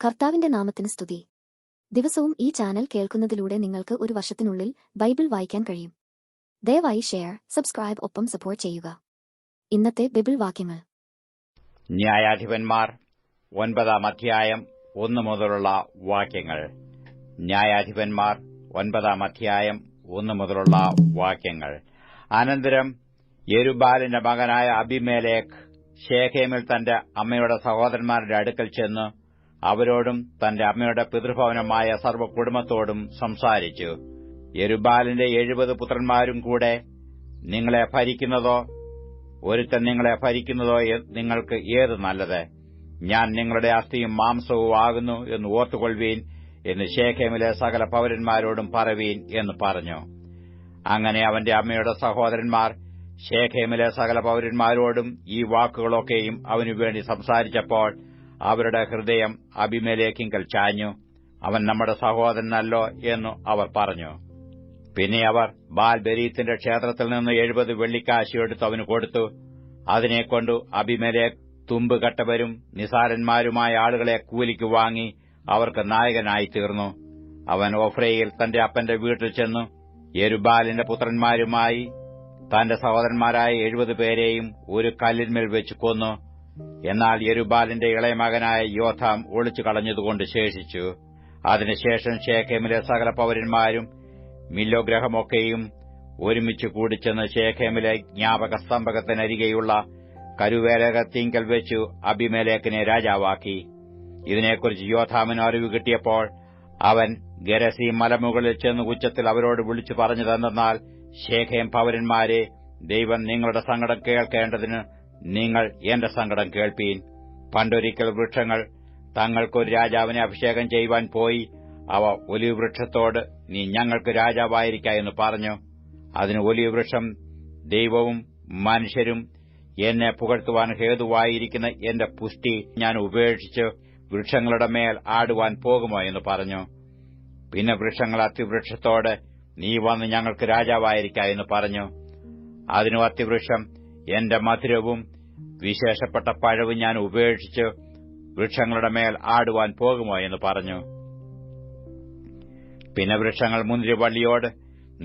കർത്താവിന്റെ നാമത്തിന് സ്തുതി. ദിവസവും ഈ ചാനൽ കേൾക്കുന്നതിലൂടെ നിങ്ങൾക്ക് ഒരു വർഷത്തിനുള്ളിൽ ബൈബിൾ വായിക്കാൻ കഴിയും. ദയവായി ഷെയർ, സബ്സ്ക്രൈബ് ഒപ്പം സപ്പോർട്ട് ചെയ്യുക. ഇന്നത്തെ ബൈബിൾ വാക്യങ്ങൾ. ന്യായാധിപന്മാർ 9 അധ്യായം 1 മുതലുള്ള വാക്യങ്ങൾ. ന്യായാധിപന്മാർ 9 അധ്യായം 1 മുതലുള്ള വാക്യങ്ങൾ. അനന്തരം യെരുബ്ബാലിന്റെ മകനായ അബീമേലെക്ക് ശേഖേമിൽ തന്റെ അമ്മയുടെ സഹോദരന്മാരുടെ അടുക്കൽ ചെന്ന് അവരോടും തന്റെ അമ്മയുടെ പിതൃഭവനമായ സർവ്വകുടുംബത്തോടും സംസാരിച്ചു. യെരുബ്ബാലിന്റെ 70 പുത്രന്മാരും കൂടെ നിങ്ങളെ ഭരിക്കുന്നതോ ഒരുത്തൻ നിങ്ങളെ ഭരിക്കുന്നതോ നിങ്ങൾക്ക് ഏത് നല്ലത്? ഞാൻ നിങ്ങളുടെ അസ്ഥിയും മാംസവും ആകുന്നു എന്ന് ഓർത്തുകൊള്ളുവീൻ എന്ന് ശേഖേമിലെ സകല പൌരന്മാരോടും പറവീൻ എന്ന് പറഞ്ഞു. അങ്ങനെ അവന്റെ അമ്മയുടെ സഹോദരന്മാർ ശേഖേമിലെ സകല പൌരന്മാരോടും ഈ വാക്കുകളൊക്കെയും അവനുവേണ്ടി സംസാരിച്ചപ്പോൾ അവരുടെ ഹൃദയം അബീമേലെക്കിങ്കൽ ചാഞ്ഞു. അവൻ നമ്മുടെ സഹോദരനല്ലോ എന്നു അവർ പറഞ്ഞു. പിന്നെ അവർ ബാൽ-ബെരീത്തിന്റെ ക്ഷേത്രത്തിൽ നിന്ന് 70 വെള്ളിക്കാശ് എടുത്ത് അവന് കൊടുത്തു. അതിനെക്കൊണ്ടു അബീമേലെക്ക് തുമ്പുകെട്ടവരും നിസാരന്മാരുമായ ആളുകളെ കൂലിക്ക് വാങ്ങി അവർക്ക് നായകനായിത്തീർന്നു. അവൻ ഒഫ്രയിൽ തന്റെ അപ്പന്റെ വീട്ടിൽ ചെന്നു യെരുബ്ബാലിന്റെ പുത്രന്മാരുമായി തന്റെ സഹോദരന്മാരായ 70 പേരെയും ഒരു കല്ലിന്മേൽ വെച്ച് കൊന്നു. എന്നാൽ യെരുബ്ബാലിന്റെ ഇളയമകനായ യോഥാം ഒളിച്ചു കളഞ്ഞതുകൊണ്ട് ശേഷിച്ചു. അതിനുശേഷം ശേഖേമിലെ സകല പൌരന്മാരും മില്ലോഗ്രഹമൊക്കെയും ഒരുമിച്ച് കൂടിച്ചെന്ന് ശേഖേമിലെ ജ്ഞാപകസ്തംഭകത്തിനരികെയുള്ള കരുവേലകത്തിങ്കൽ വെച്ചു അബീമേലെക്കിനെ രാജാവാക്കി. ഇതിനെക്കുറിച്ച് യോഥാമിന് അറിവ് കിട്ടിയപ്പോൾ അവൻ ഗെരസീം മലമുകളിൽ ചെന്ന് ഉച്ചത്തിൽ അവരോട് വിളിച്ചു പറഞ്ഞതെന്നാൽ, ശേഖേം പൌരന്മാരെ, ദൈവം നിങ്ങളുടെ സങ്കടം കേൾക്കേണ്ടതിന് നിങ്ങൾ എന്റെ സങ്കടം കേൾപ്പീൻ. പണ്ടൊരിക്കൽ വൃക്ഷങ്ങൾ തങ്ങൾക്കൊരു രാജാവിനെ അഭിഷേകം ചെയ്യുവാൻ പോയി അവ ഒലിവ് വൃക്ഷത്തോട്, നീ ഞങ്ങൾക്ക് രാജാവായിരിക്ക എന്ന് പറഞ്ഞു. അതിന് ഒലിവ് വൃക്ഷം, ദൈവവും മനുഷ്യരും എന്നെ പുകഴ്ത്തുവാൻ ഹേതുവായിരിക്കുന്ന എന്റെ പുഷ്ടി ഞാൻ ഉപേക്ഷിച്ച് വൃക്ഷങ്ങളുടെ മേൽ ആടുവാൻ പോകുമോ എന്ന് പറഞ്ഞു. പിന്നെ വൃക്ഷങ്ങൾ അത്തിവൃക്ഷത്തോട്, നീ വന്ന് ഞങ്ങൾക്ക് രാജാവായിരിക്ക എന്ന് പറഞ്ഞു. അതിനു അത്തിവൃക്ഷം, എന്റെ മധുരവും വിശേഷപ്പെട്ട പഴവും ഞാൻ ഉപേക്ഷിച്ച് വൃക്ഷങ്ങളുടെ മേൽ ആടുവാൻ പോകുമോ എന്ന് പറഞ്ഞു. പിന്നെ വൃക്ഷങ്ങൾ മുന്തിരിവള്ളിയോട്,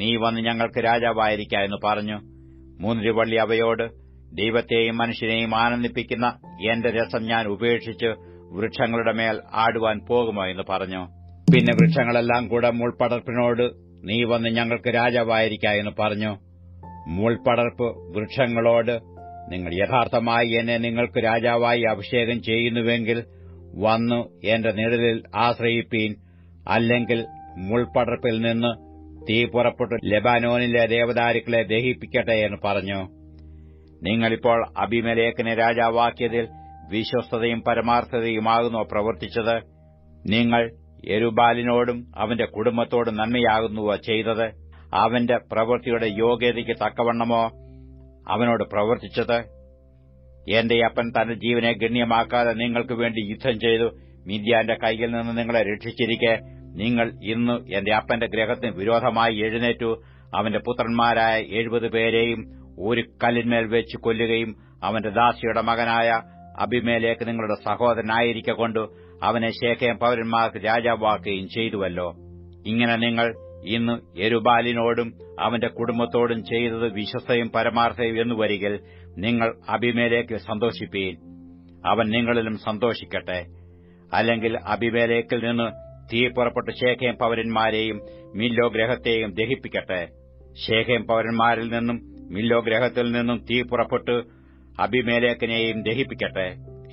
നീ വന്ന് ഞങ്ങൾക്ക് രാജാവായിരിക്ക എന്ന് പറഞ്ഞു. മുന്തിരിവള്ളി അവയോട്, ദൈവത്തെയും മനുഷ്യനെയും ആനന്ദിപ്പിക്കുന്ന എന്റെ രസം ഞാൻ ഉപേക്ഷിച്ച് വൃക്ഷങ്ങളുടെ മേൽ ആടുവാൻ പോകുമോ എന്ന് പറഞ്ഞു. പിന്നെ വൃക്ഷങ്ങളെല്ലാം കൂടെ മുൾപടർപ്പിനോട്, നീ വന്ന് ഞങ്ങൾക്ക് രാജാവായിരിക്ക എന്ന് പറഞ്ഞു. മുൾപടർപ്പ് വൃക്ഷങ്ങളോട്, നിങ്ങൾ യഥാർത്ഥമായി എന്നെ നിങ്ങൾക്ക് രാജാവായി അഭിഷേകം ചെയ്യുന്നുവെങ്കിൽ വന്നു എന്റെ നിഴലിൽ ആശ്രയിപ്പീൻ. അല്ലെങ്കിൽ മുൾപടർപ്പിൽ നിന്ന് തീ പുറപ്പെട്ടു ലെബാനോനിലെ ദേവദാരുക്കളെ ദഹിപ്പിക്കട്ടെ എന്ന് പറഞ്ഞു. നിങ്ങളിപ്പോൾ അബീമേലെക്കിനെ രാജാവാക്കിയതിൽ വിശ്വസ്തതയും പരമാർത്ഥതയുമാകുന്നോ പ്രവർത്തിച്ചത്? നിങ്ങൾ യെരുബ്ബാലിനോടും അവന്റെ കുടുംബത്തോടും നന്മയാകുന്നുവോ ചെയ്തത്? അവന്റെ പ്രവൃത്തിയുടെ യോഗ്യതയ്ക്ക് തക്കവണ്ണമോ അവനോട് പ്രവർത്തിച്ചത്? എന്റെ അപ്പൻ തന്റെ ജീവനെ ഗണ്യമാക്കാതെ നിങ്ങൾക്ക് വേണ്ടി യുദ്ധം ചെയ്തു മിദ്യാന്റെ കൈയിൽ നിന്ന് നിങ്ങളെ രക്ഷിച്ചിരിക്കെ, നിങ്ങൾ ഇന്ന് എന്റെ അപ്പന്റെ ഗ്രഹത്തിന് വിരോധമായി എഴുന്നേറ്റു അവന്റെ പുത്രന്മാരായ 70 പേരെയും ഒരു കല്ലിന്മേൽ വെച്ച് കൊല്ലുകയും അവന്റെ ദാസിയുടെ മകനായ അബീമേലെക്ക് നിങ്ങളുടെ സഹോദരനായിരിക്കൊണ്ടു അവനെ ശേഖേം പൌരന്മാർക്ക് രാജാവാക്കുകയും ചെയ്തുവല്ലോ. ഇങ്ങനെ നിങ്ങൾ ഇന്ന് യെരുബ്ബാലിനോടും അവന്റെ കുടുംബത്തോടും ചെയ്തത് വിശ്വസ്തയും പരമാർത്ഥയും എന്നു വരികിൽ നിങ്ങൾ അബീമേലെക്കിൽ സന്തോഷിപ്പീൻ, അവൻ നിങ്ങളിലും സന്തോഷിക്കട്ടെ. അല്ലെങ്കിൽ അബീമേലെക്കിൽ നിന്ന് തീ പുറപ്പെട്ട് ശേഖേം പൌരന്മാരെയും മില്ലോ ഗ്രഹത്തെയും ദഹിപ്പിക്കട്ടെ. ശേഖേം പൌരന്മാരിൽ നിന്നും മില്ലോ ഗ്രഹത്തിൽ നിന്നും തീ പുറപ്പെട്ട് അബീമേലെക്കിനെയും ദഹിപ്പിക്കട്ടെ.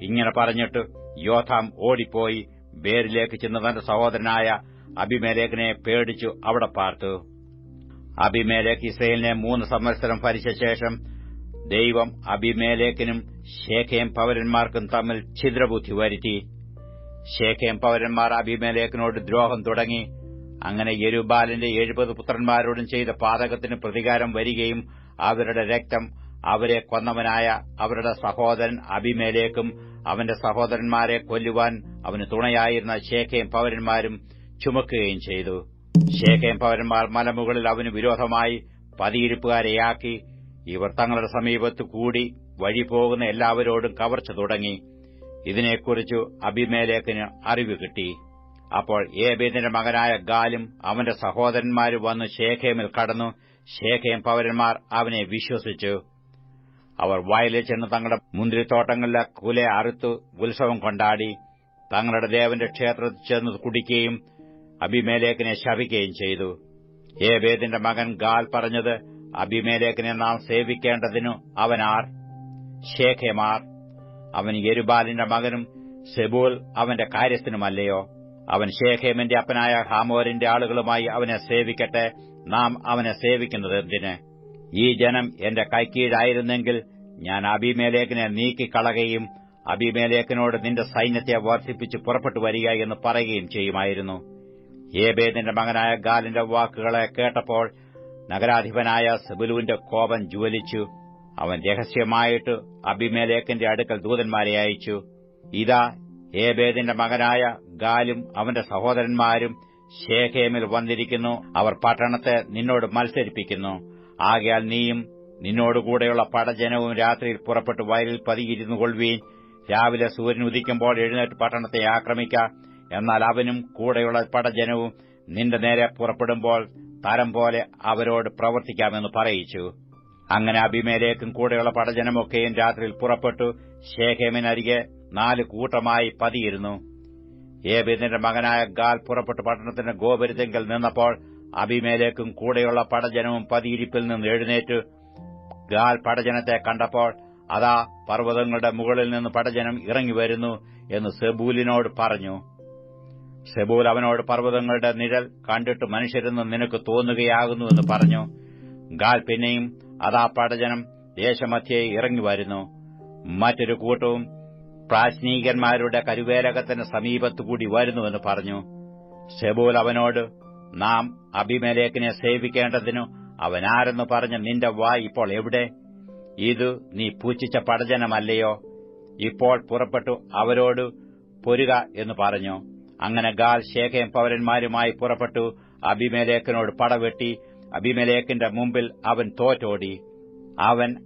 ഇങ്ങനെ പറഞ്ഞിട്ട് യോഥാം ഓടിപ്പോയി ബേരിലേക്ക് ചെന്ന് തന്റെ സഹോദരനായ അബീമേലെക്കിനെ പേടിച്ചു അവിടെ പാർത്തു. അബീമേലെക്ക് ഇസ്രായേലിനെ 3 സംവത്സരം ഭരിച്ച ശേഷം ദൈവം അബീമേലെക്കിനും ശേഖേം പൌരന്മാർക്കും തമ്മിൽ ഛിദ്രബുദ്ധി വരുത്തി. ശേഖേം പൌരന്മാർ അബീമേലെക്കിനോട് ദ്രോഹം തുടങ്ങി. അങ്ങനെ യെരുബ്ബാലിന്റെ 70 പുത്രന്മാരോടും ചെയ്ത പാതകത്തിന് പ്രതികാരം വരികയും അവരുടെ രക്തം അവരെ കൊന്നവനായ അവരുടെ സഹോദരൻ അബീമേലെക്കും അവന്റെ സഹോദരന്മാരെ കൊല്ലുവാൻ അവന് തുണയായിരുന്ന ശേഖേം പൌരന്മാരും ചുമക്കുകയും ചെയ്തു. ശേഖേം പൌരന്മാർ മലമുകളിൽ അവന് വിരോധമായി പതിയിരിപ്പുകാരെയാക്കി. ഇവർ തങ്ങളുടെ സമീപത്ത് കൂടി വഴി പോകുന്ന എല്ലാവരോടും കവർച്ച തുടങ്ങി. ഇതിനെക്കുറിച്ചു അബീമേലെക്കിന് അറിവ് കിട്ടി. അപ്പോൾ ഏബേദിന്റെ മകനായ ഗാലും അവന്റെ സഹോദരന്മാരും വന്ന് ശേഖേമിൽ കടന്നു. ശേഖേം പൌരന്മാർ അവനെ വിശ്വസിച്ചു. അവർ വയലിൽ ചെന്ന് തങ്ങളുടെ മുന്തിരിത്തോട്ടങ്ങളിലെ കുല അറുത്തു ഉത്സവം കൊണ്ടാടി. തങ്ങളുടെ ദേവന്റെ ക്ഷേത്രത്തിൽ ചെന്ന് കുടിക്കുകയും അബീമേലെക്കിനെ ശപിക്കുകയും ചെയ്തു. ഏബേദിന്റെ മകൻ ഗാൽ പറഞ്ഞത്, അബീമേലെക്കിനെ നാം സേവിക്കേണ്ടതിനു അവനാർ? ശേഖേമാർ. അവൻ യെരുബാലിന്റെ മകനും സെബൂൽ അവന്റെ കാര്യസ്ഥനുമല്ലയോ? അവൻ ശേഖേമിന്റെ അപ്പനായ ഹാമോരിന്റെ ആളുകളുമായി അവനെ സേവിക്കട്ടെ. നാം അവനെ സേവിക്കുന്നത് എന്തിന്? ഈ ജനം എന്റെ കൈക്കീഴായിരുന്നെങ്കിൽ ഞാൻ അബീമേലെക്കിനെ നീക്കിക്കളകയും അബീമേലെക്കിനോട് നിന്റെ സൈന്യത്തെ വർദ്ധിപ്പിച്ച് പുറപ്പെട്ടു വരിക എന്ന് പറയുകയും ചെയ്യുമായിരുന്നു. ഏബേദിന്റെ മകനായ ഗാലിന്റെ വാക്കുകളെ കേട്ടപ്പോൾ നഗരാധിപനായ സെബൂലുവിന്റെ കോപം ജ്വലിച്ചു. അവൻ രഹസ്യമായിട്ട് അബീമേലെക്കിന്റെ അടുക്കൽ ദൂതന്മാരെ അയച്ചു. ഇതാ, ഏബേദിന്റെ മകനായ ഗാലും അവന്റെ സഹോദരന്മാരും ശേഖേമിൽ വന്നിരിക്കുന്നു. അവർ പട്ടണത്തെ നിന്നോട് മത്സരിപ്പിക്കുന്നു. ആകയാൽ നീയും നിന്നോടുകൂടെയുള്ള പടജനവും രാത്രിയിൽ പുറപ്പെട്ട് വയലിൽ പതിയിരുന്നുകൊള്ളുവീൻ. രാവിലെ സൂര്യൻ ഉദിക്കുമ്പോൾ എഴുന്നേറ്റ് പട്ടണത്തെ ആക്രമിക്ക. എന്നാൽ അവനും കൂടെയുള്ള പടജനവും നിന്റെ നേരെ പുറപ്പെടുമ്പോൾ തരം പോലെ അവരോട് പ്രവർത്തിക്കാമെന്ന് പറയിച്ചു. അങ്ങനെ അബീമേലെക്കും കൂടെയുള്ള പടജനമൊക്കെയും രാത്രിയിൽ പുറപ്പെട്ടു ശേഖേമിനരികെ 4 കൂട്ടമായി പതിയിരുന്നു. ഏബേദിന്റെ മകനായ ഗാൽ പുറപ്പെട്ട് പട്ടണത്തിന്റെ ഗോപുരത്തിങ്കൽ നിന്നപ്പോൾ അബീമേലെക്കും കൂടെയുള്ള പടജനവും പതിയിരിപ്പിൽ നിന്ന് എഴുന്നേറ്റു. ഗാൽ പടജനത്തെ കണ്ടപ്പോൾ, അതാ പർവ്വതങ്ങളുടെ മുകളിൽ നിന്ന് പടജനം ഇറങ്ങിവരുന്നു എന്ന് സെബൂലിനോട് പറഞ്ഞു. സെബൂൽ അവനോട്, പർവ്വതങ്ങളുടെ നിഴൽ കണ്ടിട്ട് മനുഷ്യരെന്ന് നിനക്ക് തോന്നുകയാകുന്നുവെന്ന് പറഞ്ഞു. ഗാൽ പിന്നെയും, അതാ പടജനം ദേശമധ്യേ ഇറങ്ങിവരുന്നു. മറ്റൊരു കൂട്ടവും പ്രാശ്നീകന്മാരുടെ കരുവേലകത്തിന് സമീപത്തുകൂടി വരുന്നുവെന്ന് പറഞ്ഞു. സെബൂൽ അവനോട്, നാം അബീമേലെക്കിനെ സേവിക്കേണ്ടതിനു അവനാരെന്ന് പറഞ്ഞ നിന്റെ വായ് ഇപ്പോൾ എവിടെ? ഇത് നീ പൂച്ഛിച്ച പടജനമല്ലയോ? ഇപ്പോൾ പുറപ്പെട്ടു അവരോട് പൊരുക എന്ന് പറഞ്ഞു. അങ്ങനെ ഗാൽ ശേഖേം പൌരന്മാരുമായി പുറപ്പെട്ടു അബീമേലെക്കിനോട് പടവെട്ടി. അബീമേലെക്കിന്റെ മുമ്പിൽ അവൻ തോറ്റോടി.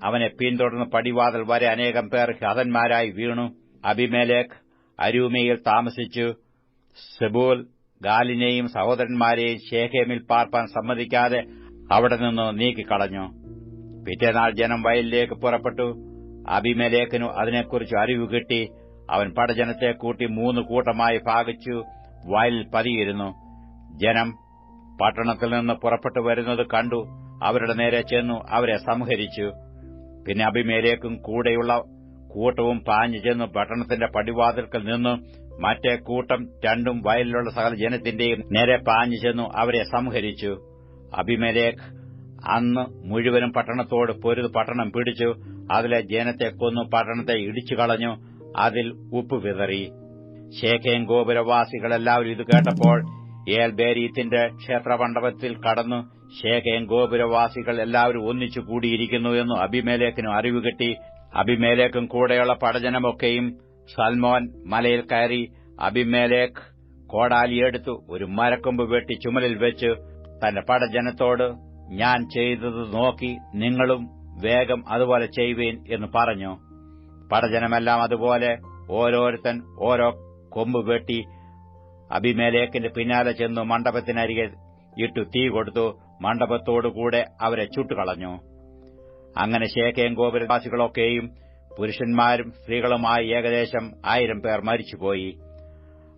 അവനെ പിന്തുടർന്ന് പടിവാതിൽ വരെ അനേകം പേർ ഹതന്മാരായി വീണു. അബീമേലെക്ക് അരൂമയിൽ താമസിച്ചു. സെബൂൽ ഗാലിനെയും സഹോദരന്മാരെയും ശേഖേമിൽ പാർപ്പാൻ സമ്മതിക്കാതെ അവിടെ നിന്ന് നീക്കിക്കളഞ്ഞു. പിറ്റേനാൾ ജനം വയലിലേക്ക് പുറപ്പെട്ടു. അബീമേലെക്കിനു അതിനെക്കുറിച്ച് അറിവ് കിട്ടി. അവൻ പടജനത്തെ കൂട്ടി 3 കൂട്ടമായി ഭാഗിച്ചു വയലിൽ പതിയിരുന്നു. ജനം പട്ടണത്തിൽ നിന്ന് പുറപ്പെട്ടു വരുന്നത് കണ്ടു. അവരുടെ നേരെ ചെന്നു അവരെ സംഹരിച്ചു. പിന്നെ അബീമേലെക്കും കൂടെയുള്ള കൂട്ടവും പാഞ്ഞു ചെന്നു പട്ടണത്തിന്റെ പടിവാതിൽക്കൽ നിന്നു. മറ്റേ കൂട്ടം 2 വയലിലുള്ള സകല ജനത്തിന്റെയും നേരെ പാഞ്ഞു ചെന്നു അവരെ സംഹരിച്ചു. അബീമേലെക്ക് അന്ന് മുഴുവനും പട്ടണത്തോട് പൊരുത് പട്ടണം പിടിച്ചു. അതിലെ ജനത്തെ കൊന്നു പട്ടണത്തെ ഇടിച്ചു കളഞ്ഞു. അതിൽ ഉപ്പ് വിതറി. ശേഖേം ഗോപുരവാസികളെല്ലാവരും ഇത് കേട്ടപ്പോൾ ഏൽബേരീത്തിന്റെ ക്ഷേത്രമണ്ഡപത്തിൽ കടന്നു. ശേഖേം ഗോപുരവാസികൾ എല്ലാവരും ഒന്നിച്ചു കൂടിയിരിക്കുന്നു എന്ന് അബീമേലെക്കിന് അറിവ് കിട്ടി. അബീമേലെക്കും കൂടെയുള്ള പടജനമൊക്കെയും സൽമോൻ മലയിൽ കയറി. അബീമേലെക്ക് കോടാലിയെടുത്തു ഒരു മരക്കൊമ്പ് വെട്ടി ചുമലിൽ വെച്ച് തന്റെ പടജനത്തോട്, ഞാൻ ചെയ്തത് നോക്കി നിങ്ങളും വേഗം അതുപോലെ ചെയ്യുവീൻ എന്ന് പറഞ്ഞു. പടജനമെല്ലാം അതുപോലെ ഓരോരുത്തൻ ഓരോ കൊമ്പ് വെട്ടി അബീമേലെക്കിന്റെ പിന്നാലെ ചെന്നു മണ്ഡപത്തിനരികെ ഇട്ടു തീ കൊടുത്തു. മണ്ഡപത്തോടുകൂടെ അവരെ ചുട്ടുകളഞ്ഞു. അങ്ങനെ ശേഖേം ഗോപുരവാസികളൊക്കെയും പുരുഷന്മാരും സ്ത്രീകളുമായി ഏകദേശം 1000 പേർ മരിച്ചുപോയി.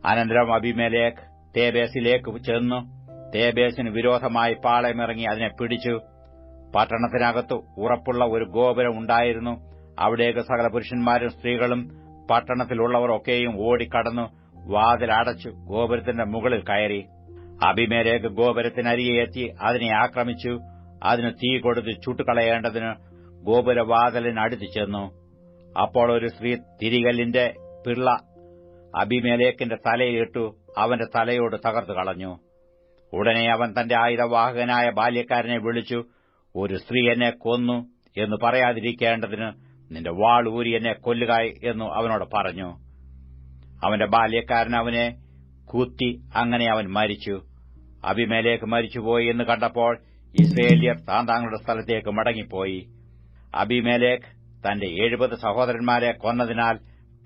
അനന്തരം അബീമേലെക്ക് തേബേസിലേക്ക് ചെന്നു തേബേസിന് വിരോധമായി പാളയമിറങ്ങി അതിനെ പിടിച്ചു. പട്ടണത്തിനകത്ത് ഉറപ്പുള്ള ഒരു ഗോപുരം ഉണ്ടായിരുന്നു. അവിടേക്ക് സകല പുരുഷന്മാരും സ്ത്രീകളും പട്ടണത്തിലുള്ളവർ ഒക്കെയും ഓടിക്കടന്നു വാതിൽ അടച്ചു ഗോപുരത്തിന്റെ മുകളിൽ കയറി. അബീമേലെക്ക് ഗോപുരത്തിനരികെ എത്തി അതിനെ ആക്രമിച്ചു. അതിന് തീ കൊടുത്ത് ചുട്ടുകളയേണ്ടതിന് ഗോപുരവാതിലിനടുത്ത് ചെന്നു. അപ്പോൾ ഒരു സ്ത്രീ തിരികല്ലിന്റെ പിള്ള അബീമേലെക്കിന്റെ തലയിലിട്ടു അവന്റെ തലയോട് തകർത്തു കളഞ്ഞു. ഉടനെ അവൻ തന്റെ ആയുധവാഹകനായ ബാല്യക്കാരനെ വിളിച്ചു, ഒരു സ്ത്രീ എന്നെ കൊന്നു എന്ന് പറയാതിരിക്കേണ്ടതിന് നിന്റെ വാൾ ഊരി എന്നെ കൊല്ലുക എന്ന് അവനോട് പറഞ്ഞു. അവന്റെ ബാല്യക്കാരൻ അവനെ കുത്തി. അങ്ങനെ അവൻ മരിച്ചു. അബീമേലെക്ക് മരിച്ചുപോയി എന്ന് കണ്ടപ്പോൾ ഇസ്രായേല്യർ താന്താങ്ങളുടെ സ്ഥലത്തേക്ക് മടങ്ങിപ്പോയി. അബീമേലെക്ക് തന്റെ 70 സഹോദരന്മാരെ കൊന്നതിനാൽ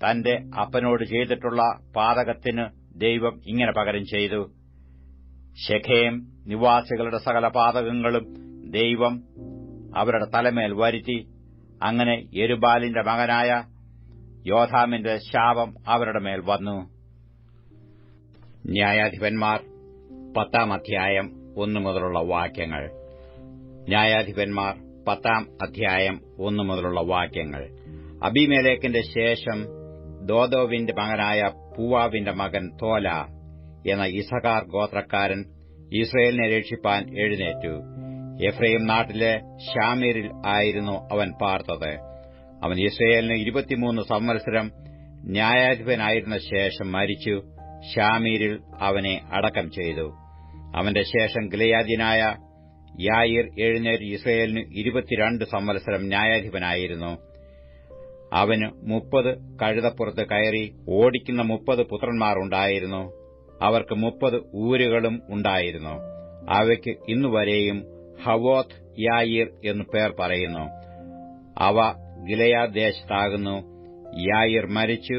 തന്റെ അപ്പനോട് ചെയ്തിട്ടുള്ള പാതകത്തിന് ദൈവം ഇങ്ങനെ പകരം ചെയ്തു. ശെഖേം നിവാസികളുടെ സകല പാതകങ്ങളും ദൈവം അവരുടെ തലമേൽ വരുത്തി. അങ്ങനെ യെരുബ്ബാലിന്റെ മകനായ യോഥാമിന്റെ ശാപം അവരുടെ മേൽ വന്നു. ന്യായാധിപന്മാർ 10 അധ്യായം 1 മുതലുള്ള വാക്യങ്ങൾ. ന്യായാധിപന്മാർ 10 അധ്യായം 1 മുതലുള്ള വാക്യങ്ങൾ. അബീമേലെക്കിന്റെ ശേഷം ദോദോവിന്റെ മകനായ പൂവാവിന്റെ മകൻ തോല എന്ന ഇസഹാർ ഗോത്രക്കാരൻ ഇസ്രയേലിനെ രക്ഷിപ്പാൻ എഴുന്നേറ്റു. എഫ്രയീം നാട്ടിലെ ശാമീരിൽ ആയിരുന്നു അവൻ പാർത്തത്. അവൻ ഇസ്രയേലിന് 23 സംവത്സരം ന്യായാധിപനായിരുന്ന ശേഷം മരിച്ചു. ശാമീരിൽ അവനെ അടക്കം ചെയ്തു. അവന്റെ ശേഷം ഗിലെയാദ്യനായ യായീർ എഴുന്നേറ്റ് ഇസ്രയേലിന് 22 സംവത്സരം ന്യായാധിപനായിരുന്നു. അവന് 30 കഴുതപ്പുറത്ത് കയറി ഓടിക്കുന്ന 30 പുത്രന്മാർ ഉണ്ടായിരുന്നു. അവർക്ക് 30 ഊരുകളും ഉണ്ടായിരുന്നു. അവയ്ക്ക് ഇന്നുവരെയും ഹവോത്ത് യായീർ എന്നു പേർ പറയുന്നു. അവ ഗിലെയാദ് ദേശത്താകുന്നു. യായീർ മരിച്ചു.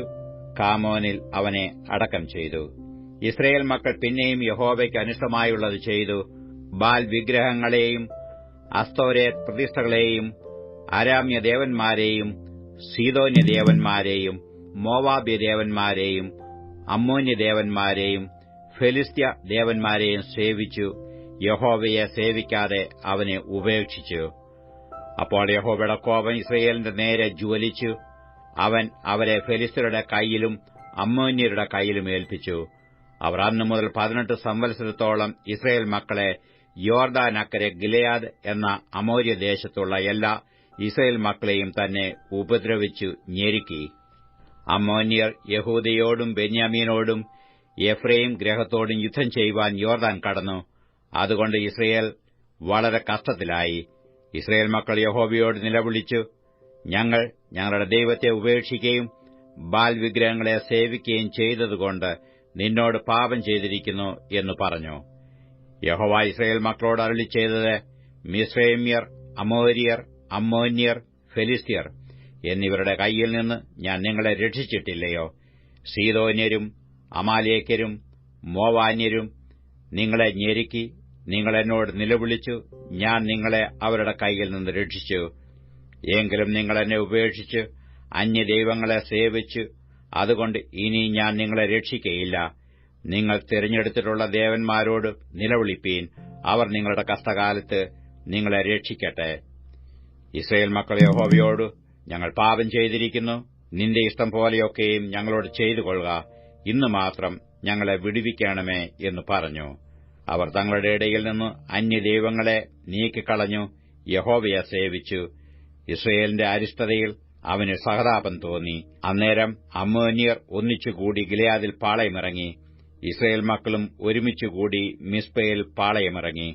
കാമോനിൽ അവനെ അടക്കം ചെയ്തു. ഇസ്രയേൽ മക്കൾ പിന്നെയും യഹോവയ്ക്ക് അനിഷ്ടമായുള്ളത് ചെയ്തു. ബാൽ വിഗ്രഹങ്ങളെയും അസ്തോരേത്ത് പ്രതിഷ്ഠകളെയും അരാമ്യദേവന്മാരെയും സീദോന്യദേവന്മാരെയും മോവാബ്യദേവന്മാരെയും അമ്മോന്യദേവന്മാരെയും ഫെലിസ്ത്യ ദേവന്മാരെയും സേവിച്ചു. യഹോവയെ സേവിക്കാതെ അവനെ ഉപേക്ഷിച്ചു. അപ്പോൾ യഹോവയുടെ കോപം ഇസ്രയേലിന്റെ നേരെ ജ്വലിച്ചു. അവൻ അവരെ ഫെലിസ്ത്യരുടെ കൈയിലും അമ്മോന്യരുടെ കൈയിലും ഏൽപ്പിച്ചു. അവർ അന്നു മുതൽ 18 സംവത്സരത്തോളം ഇസ്രയേൽ മക്കളെ യോർദാനക്കരെ ഗിലെയാദ് എന്ന അമോര്യദേശത്തുള്ള എല്ലാ ഇസ്രയേൽ മക്കളെയും തന്നെ ഉപദ്രവിച്ചു ഞെരുക്കി. അമ്മോന്യർ യഹൂദയോടും ബെന്യാമീനോടും എഫ്രയീം ഗൃഹത്തോടും യുദ്ധം ചെയ്യുവാൻ യോർദാൻ കടന്നു. അതുകൊണ്ട് ഇസ്രയേൽ വളരെ കഷ്ടത്തിലായി. ഇസ്രയേൽ മക്കൾ യഹോവയോട് നിലവിളിച്ചു, ഞങ്ങൾ ഞങ്ങളുടെ ദൈവത്തെ ഉപേക്ഷിക്കുകയും ബാൽ വിഗ്രഹങ്ങളെ സേവിക്കുകയും ചെയ്തതുകൊണ്ട് നിന്നോട് പാപം ചെയ്തിരിക്കുന്നു എന്ന് പറഞ്ഞു. യഹോവ ഇസ്രയേൽ മക്കളോട് അരുളിച്ചെയ്തത്, മിസ്രയീമ്യർ, അമോര്യർ, അമ്മോന്യർ, ഫെലിസ്ത്യർ എന്നിവരുടെ കൈയിൽ നിന്ന് ഞാൻ നിങ്ങളെ രക്ഷിച്ചിട്ടില്ലയോ? സീദോന്യരും അമാലേക്യരും മോവാന്യരും നിങ്ങളെ ഞെരുക്കി. നിങ്ങൾ എന്നോട് നിലവിളിച്ചു, ഞാൻ നിങ്ങളെ അവരുടെ കൈയിൽ നിന്ന് രക്ഷിച്ചു. എങ്കിലും നിങ്ങൾ എന്നെ ഉപേക്ഷിച്ച് അന്യദൈവങ്ങളെ സേവിച്ചു. അതുകൊണ്ട് ഇനി ഞാൻ നിങ്ങളെ രക്ഷിക്കയില്ല. നിങ്ങൾ തിരഞ്ഞെടുത്തിട്ടുള്ള ദേവന്മാരോട് നിലവിളിപ്പീൻ. അവർ നിങ്ങളുടെ കഷ്ടകാലത്ത് നിങ്ങളെ രക്ഷിക്കട്ടെ. ഇസ്രയേൽ മക്കൾ യഹോവയോട്, ഞങ്ങൾ പാപം ചെയ്തിരിക്കുന്നു. നിന്റെ ഇഷ്ടം പോലെയൊക്കെയും ഞങ്ങളോട് ചെയ്തുകൊള്ളുക. ഇന്ന് മാത്രം ഞങ്ങളെ വിടുവിക്കണമേ എന്ന് പറഞ്ഞു. അവർ തങ്ങളുടെ ഇടയിൽ നിന്ന് അന്യദൈവങ്ങളെ നീക്കിക്കളഞ്ഞു. യഹോവയെ സേവിച്ചു. ഇസ്രയേലിന്റെ അരിഷ്ടതയിൽ അവന് സഹതാപം തോന്നി. അന്നേരം അമ്മോന്യർ ഒന്നിച്ചുകൂടി ഗിലെയാദിൽ പാളയമിറങ്ങി. ഇസ്രയേൽ മക്കളും ഒരുമിച്ചുകൂടി മിസ്പയിൽ പാളയമിറങ്ങി.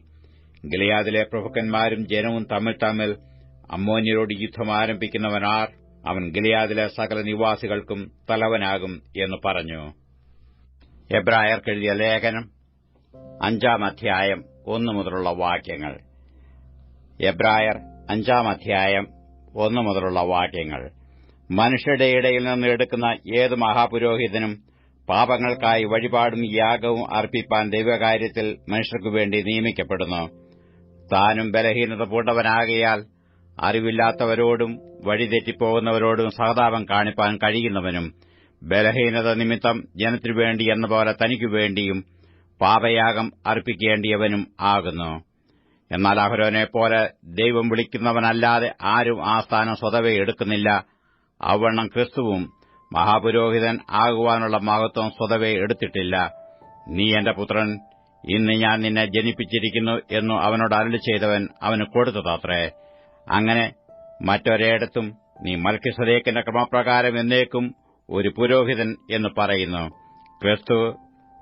ഗിലെയാദിലെ പ്രഭുക്കന്മാരും ജനവും തമ്മിൽ അമ്മോന്യരോട് യുദ്ധം ആരംഭിക്കുന്നവനാർ, അവൻ ഗിലെയാദിലെ സകല നിവാസികൾക്കും തലവനാകും എന്ന് പറഞ്ഞു. എബ്രായർക്കെഴുതിയ ലേഖനം 5 അധ്യായം 1 മുതലുള്ള വാക്യങ്ങൾ. എബ്രായർ 5 അധ്യായം 1 മുതലുള്ള വാക്യങ്ങൾ. മനുഷ്യരുടെ ഇടയിൽ നിന്ന് എടുക്കുന്ന ഏത് മഹാപുരോഹിതനും പാപങ്ങൾക്കായി വഴിപാടും യാഗവും അർപ്പിപ്പാൻ ദൈവകാര്യത്തിൽ മനുഷ്യർക്കു വേണ്ടി നിയമിക്കപ്പെടുന്നു. താനും ബലഹീനത പൂണ്ടവനാകയാൽ അറിവില്ലാത്തവരോടും വഴിതെറ്റിപ്പോകുന്നവരോടും സഹതാപം കാണിപ്പാൻ കഴിയുന്നവനും ബലഹീനത നിമിത്തം ജനത്തിനുവേണ്ടി എന്ന പോലെ തനിക്കുവേണ്ടിയും പാപയാഗം അർപ്പിക്കേണ്ടിയവനും ആകുന്നു. എന്നാൽ അഹരോനെപ്പോലെ ദൈവം വിളിക്കുന്നവനല്ലാതെ ആരും ആ സ്ഥാനം സ്വതവേ എടുക്കുന്നില്ല. അവണ്ണം ക്രിസ്തുവും മഹാപുരോഹിതൻ ആകുവാനുള്ള മഹത്വം സ്വതവേ എടുത്തിട്ടില്ല. നീ എന്റെ പുത്രൻ, ഇന്ന് ഞാൻ നിന്നെ ജനിപ്പിച്ചിരിക്കുന്നു എന്നു അവനോട് അരുളിച്ചെയ്തവൻ അവന് കൊടുത്തതത്രേ. അങ്ങനെ മറ്റൊരിടത്തും നീ മൽക്കീസേദെക്കിന്റെ ക്രമപ്രകാരം എന്നേക്കും ഒരു പുരോഹിതൻ എന്ന് പറയുന്നു. ക്രിസ്തു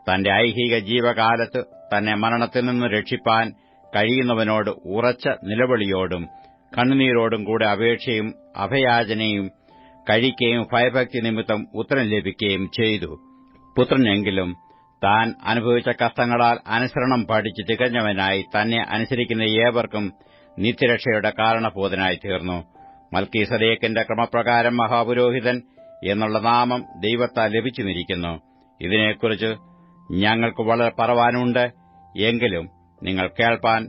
തന്റെ ഐഹിക ജീവകാലത്ത് തന്നെ മരണത്തിൽ നിന്ന് രക്ഷിപ്പാൻ കഴിയുന്നവനോട് ഉറച്ച നിലവിളിയോടും കണ്ണുനീരോടും കൂടെ അപേക്ഷയും അഭയാചനയും കഴിക്കുകയും ഭയഭക്തി നിമിത്തം ഉത്തരം ലഭിക്കുകയും ചെയ്തു. പുത്രനെങ്കിലും താൻ അനുഭവിച്ച കഷ്ടങ്ങളാൽ അനുസരണം പഠിച്ച് തികഞ്ഞവനായി തന്നെ അനുസരിക്കുന്ന ഏവർക്കും നിത്യരക്ഷയുടെ കാരണഭൂതനായി തീർന്നു. മൽക്കീസേദെക്കിന്റെ ക്രമപ്രകാരം മഹാപുരോഹിതൻ എന്നുള്ള നാമം ദൈവത്താൽ ലഭിച്ചുമിരിക്കുന്നു. ഇതിനെക്കുറിച്ച് ഞങ്ങൾക്ക് വളരെ പറവാനുണ്ട്. എങ്കിലും നിങ്ങൾ കേൾപ്പാൻ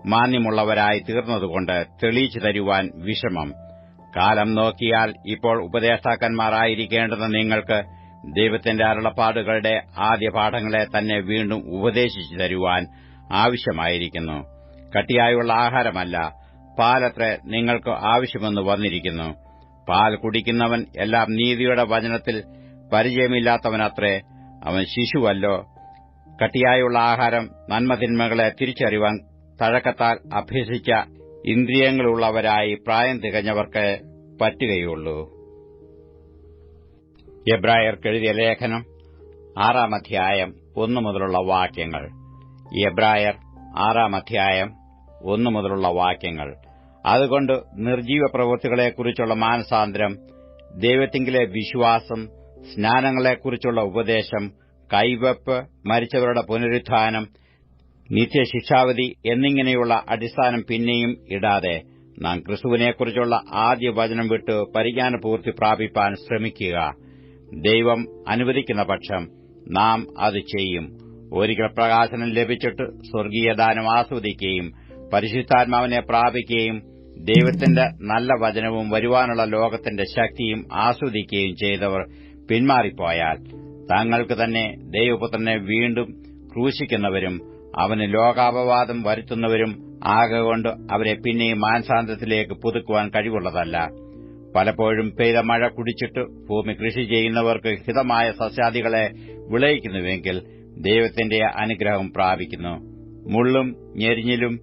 മാന്യമുള്ളവരായി തീർന്നതുകൊണ്ട് തെളിയിച്ചു തരുവാൻ വിഷമം. കാലം നോക്കിയാൽ ഇപ്പോൾ ഉപദേഷ്ടാക്കന്മാരായിരിക്കേണ്ടുന്ന നിങ്ങൾക്ക് ദൈവത്തിന്റെ അരുളപ്പാടുകളുടെ ആദ്യ പാഠങ്ങളെ തന്നെ വീണ്ടും ഉപദേശിച്ചു തരുവാൻ ആവശ്യമായിരിക്കുന്നു. കട്ടിയായുള്ള ആഹാരമല്ല, പാലത്രേ നിങ്ങൾക്ക് ആവശ്യമെന്ന് വന്നിരിക്കുന്നു. പാൽ കുടിക്കുന്നവൻ എല്ലാം നീതിയുടെ വചനത്തിൽ പരിചയമില്ലാത്തവനത്രേ, അവൻ ശിശുവല്ലോ. കട്ടിയായുള്ള ആഹാരം നന്മതിന്മകളെ തിരിച്ചറിവാൻ തഴക്കത്താൽ അഭ്യസിച്ച ഇന്ദ്രിയങ്ങളുള്ളവരായി പ്രായം തികഞ്ഞവർക്ക് പറ്റുകയുള്ളൂ. എബ്രായർക്കെഴുതിയ ലേഖനം 6-ാം അധ്യായം 1 മുതലുള്ള വാക്യങ്ങൾ. എബ്രായർ 6-ാം അധ്യായം 1 മുതലുള്ള വാക്യങ്ങൾ. അതുകൊണ്ട് നിർജ്ജീവ പ്രവൃത്തികളെക്കുറിച്ചുള്ള മാനസാന്തരം, ദൈവത്തിങ്കിലെ വിശ്വാസം, സ്നാനങ്ങളെക്കുറിച്ചുള്ള ഉപദേശം, കൈവെപ്പ്, മരിച്ചവരുടെ പുനരുത്ഥാനം, നിത്യശിക്ഷാവിധി എന്നിങ്ങനെയുള്ള അടിസ്ഥാനം പിന്നെയും ഇടാതെ നാം ക്രിസ്തുവിനെക്കുറിച്ചുള്ള ആദ്യ വചനം വിട്ട് പരിജ്ഞാനപൂർത്തി പ്രാപിപ്പാൻ ശ്രമിക്കുക. ദൈവം അനുവദിക്കുന്ന പക്ഷം നാം അത് ചെയ്യും. ഒരിക്കൽ പ്രകാശനം ലഭിച്ചിട്ട് സ്വർഗീയദാനം ആസ്വദിക്കുകയും പരിശുദ്ധാത്മാവിനെ പ്രാപിക്കുകയും ദൈവത്തിന്റെ നല്ല വചനവും വരുവാനുള്ള ലോകത്തിന്റെ ശക്തിയും ആസ്വദിക്കുകയും ചെയ്തവർ പിന്മാറിപ്പോയാൽ തങ്ങൾക്ക് തന്നെ ദൈവപുത്രനെ വീണ്ടും ക്രൂശിക്കുന്നവരും അവന് ലോകാപവാദം വരുത്തുന്നവരും ആകൊണ്ട് അവരെ പിന്നെയും മാനസാന്തരത്തിലേക്ക് പുതുക്കുവാൻ കഴിവുള്ളതല്ല. പലപ്പോഴും പെയ്ത മഴ കുടിച്ചിട്ട് ഭൂമി കൃഷി ചെയ്യുന്നവർക്ക് ഹിതമായ സസ്യാദികളെ വിളയിക്കുന്നുവെങ്കിൽ ദൈവത്തിന്റെ അനുഗ്രഹം പ്രാപിക്കുന്നു. മുള്ളും ഞെരിഞ്ഞിലും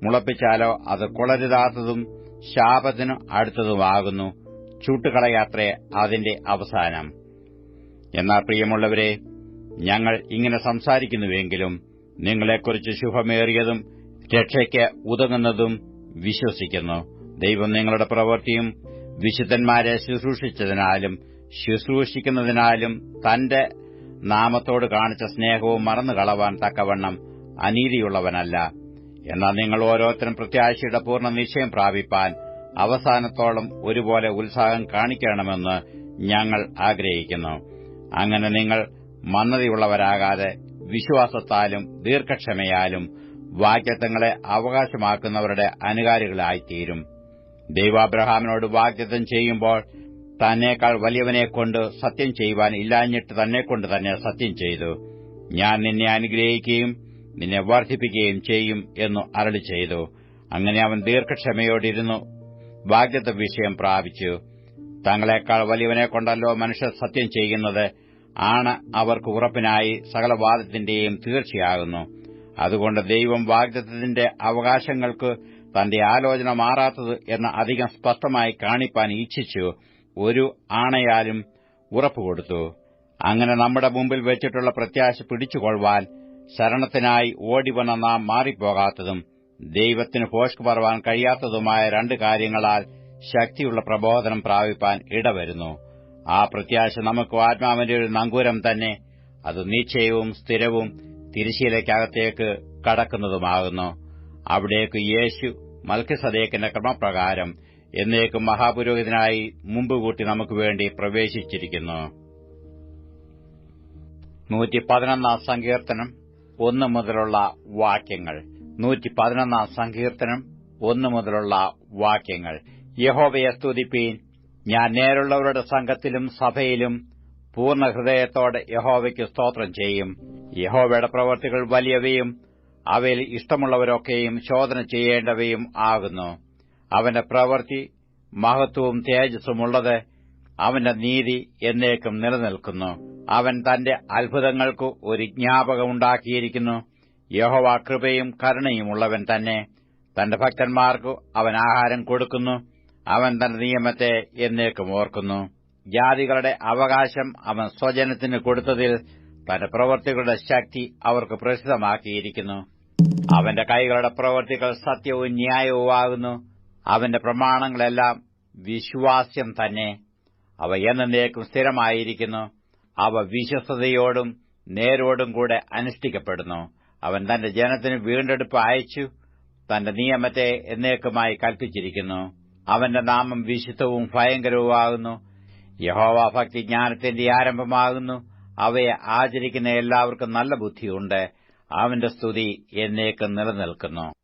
മുളപ്പിച്ചാലോ അത് കൊളരുതാത്തതും ശാപത്തിനു അടുത്തതുമാകുന്നു. ചൂട്ടുകളയാത്രേ അതിന്റെ അവസാനം. എന്നാൽ പ്രിയമുള്ളവരെ, ഞങ്ങൾ ഇങ്ങനെ സംസാരിക്കുന്നുവെങ്കിലും നിങ്ങളെക്കുറിച്ച് ശുഭമേറിയതും രക്ഷയ്ക്ക് ഉതകുന്നതും വിശ്വസിക്കുന്നു. ദൈവം നിങ്ങളുടെ പ്രവൃത്തിയും വിശുദ്ധന്മാരെ ശുശ്രൂഷിച്ചതിനാലും ശുശ്രൂഷിക്കുന്നതിനാലും തന്റെ നാമത്തോട് കാണിച്ച സ്നേഹവും മറന്നുകളവാൻ തക്കവണ്ണം അനീതിയുള്ളവനല്ല. എന്നാൽ നിങ്ങൾ ഓരോരുത്തരും പ്രത്യാശയുടെ പൂർണ്ണ നിശ്ചയം പ്രാപിപ്പാൻ അവസാനത്തോളം ഒരുപോലെ ഉത്സാഹം കാണിക്കണമെന്ന് ഞങ്ങൾ ആഗ്രഹിക്കുന്നു. അങ്ങനെ നിങ്ങൾ മന്ദതയുള്ളവരാകാതെ വിശ്വാസത്താലും ദീർഘക്ഷമയാലും വാഗ്ദത്തങ്ങളെ അവകാശമാക്കുന്നവരുടെ അനുകാരികളായിത്തീരും. ദൈവാബ്രഹാമിനോട് വാഗ്ദത്തം ചെയ്യുമ്പോൾ തന്നേക്കാൾ വലിയവനെക്കൊണ്ട് സത്യം ചെയ്യുവാൻ ഇല്ലാഞ്ഞിട്ട് തന്നെക്കൊണ്ട് തന്നെ സത്യം ചെയ്തു. ഞാൻ നിന്നെ അനുഗ്രഹിക്കുകയും നിന്നെ വർദ്ധിപ്പിക്കുകയും ചെയ്യും എന്നു അരുളി ചെയ്തു. അങ്ങനെ അവൻ ദീർഘക്ഷമയോടിരുന്നു വാഗ്ദത്ത വിഷയം പ്രാപിച്ചു. തങ്ങളെക്കാൾ വലിയവനെക്കൊണ്ടല്ലോ മനുഷ്യർ സത്യം ചെയ്യുന്നത്. ആണ് അവർക്ക് ഉറപ്പിനായി സകലവാദത്തിന്റെയും തീർച്ചയാകുന്നു. അതുകൊണ്ട് ദൈവം വാഗ്ദത്തത്തിന്റെ അവകാശങ്ങൾക്ക് തന്റെ ആലോചന മാറാത്തത് എന്ന് അധികം സ്പഷ്ടമായി കാണിപ്പാൻ ഇച്ഛിച്ചു ഒരു ആണയാലും ഉറപ്പുകൊടുത്തു. അങ്ങനെ നമ്മുടെ മുമ്പിൽ വെച്ചിട്ടുള്ള പ്രത്യാശ പിടിച്ചുകൊള്ളുവാൻ ശരണത്തിനായി ഓടിവന്ന നാം മാറിപ്പോകാത്തതും ദൈവത്തിന് ഭോഷ്ക് പറവാൻ കഴിയാത്തതുമായ 2 കാര്യങ്ങളാൽ ശക്തിയുള്ള പ്രബോധനം പ്രാപിപ്പാൻ ഇടവരുന്നു. ആ പ്രത്യാശ നമുക്ക് ആത്മാവിന്റെ ഒരു നങ്കൂരം തന്നെ. അത് നിശ്ചയവും സ്ഥിരവും തിരശ്ശീലയ്ക്കകത്തേക്ക് കടക്കുന്നതുമാകുന്നു. അവിടേക്ക് യേശു മൽക്കിസദേക്കിന്റെ ക്രമപ്രകാരം എന്നേക്കും മഹാപുരോഹിതനായി മുമ്പുകൂട്ടി നമുക്ക് വേണ്ടി പ്രവേശിച്ചിരിക്കുന്നു. 111-ാം സങ്കീർത്തനം 1 മുതലുള്ള വാക്യങ്ങൾ. 111-ാം സങ്കീർത്തനം 1 മുതലുള്ള വാക്യങ്ങൾ. യഹോവയെ സ്തുതിപ്പീൻ. ഞാൻ നേരുള്ളവരുടെ സംഘത്തിലും സഭയിലും പൂർണ്ണ ഹൃദയത്തോടെ യഹോവയ്ക്ക് സ്തോത്രം ചെയ്യും. യഹോവയുടെ പ്രവൃത്തികൾ വലിയവയും അവയിൽ ഇഷ്ടമുള്ളവരൊക്കെയും ശോധന ചെയ്യേണ്ടവയും ആകുന്നു. അവന്റെ പ്രവൃത്തി മഹത്വവും തേജസ്സുമുള്ളത്. അവന്റെ നീതി എന്നേക്കും നിലനിൽക്കുന്നു. അവൻ തന്റെ അത്ഭുതങ്ങൾക്ക് ഒരു ജ്ഞാപകമുണ്ടാക്കിയിരിക്കുന്നു. യഹോവ കൃപയും കരുണയുമുള്ളവൻ തന്നെ. തന്റെ ഭക്തന്മാർക്ക് അവൻ ആഹാരം കൊടുക്കുന്നു. അവൻ തന്റെ നിയമത്തെ എന്നേക്കും ഓർക്കുന്നു. ജാതികളുടെ അവകാശം അവൻ സ്വജനത്തിന് കൊടുത്തതിൽ തന്റെ പ്രവൃത്തികളുടെ ശക്തി അവർക്ക് പ്രസിദ്ധമാക്കിയിരിക്കുന്നു. അവന്റെ കൈകളുടെ പ്രവൃത്തികൾ സത്യവും ന്യായവുമാകുന്നു. അവന്റെ പ്രമാണങ്ങളെല്ലാം വിശ്വാസ്യം തന്നെ. അവ എന്നേക്കും സ്ഥിരമായിരിക്കുന്നു. അവ വിശ്വസ്തയോടും നേരോടും കൂടെ അനുഷ്ഠിക്കപ്പെടുന്നു. അവൻ തന്റെ ജനത്തിന് വീണ്ടെടുപ്പ് അയച്ചു. തന്റെ നിയമത്തെ എന്നേക്കുമായി കൽപ്പിച്ചിരിക്കുന്നു. അവന്റെ നാമം വിശുദ്ധവും ഭയങ്കരവുമാകുന്നു. യഹോവാഭക്തി ജ്ഞാനത്തിന്റെ ആരംഭമാകുന്നു. അവയെ ആചരിക്കുന്ന എല്ലാവർക്കും നല്ല ബുദ്ധിയുണ്ട്. അവന്റെ സ്തുതി എന്നേക്കും നിലനിൽക്കുന്നു.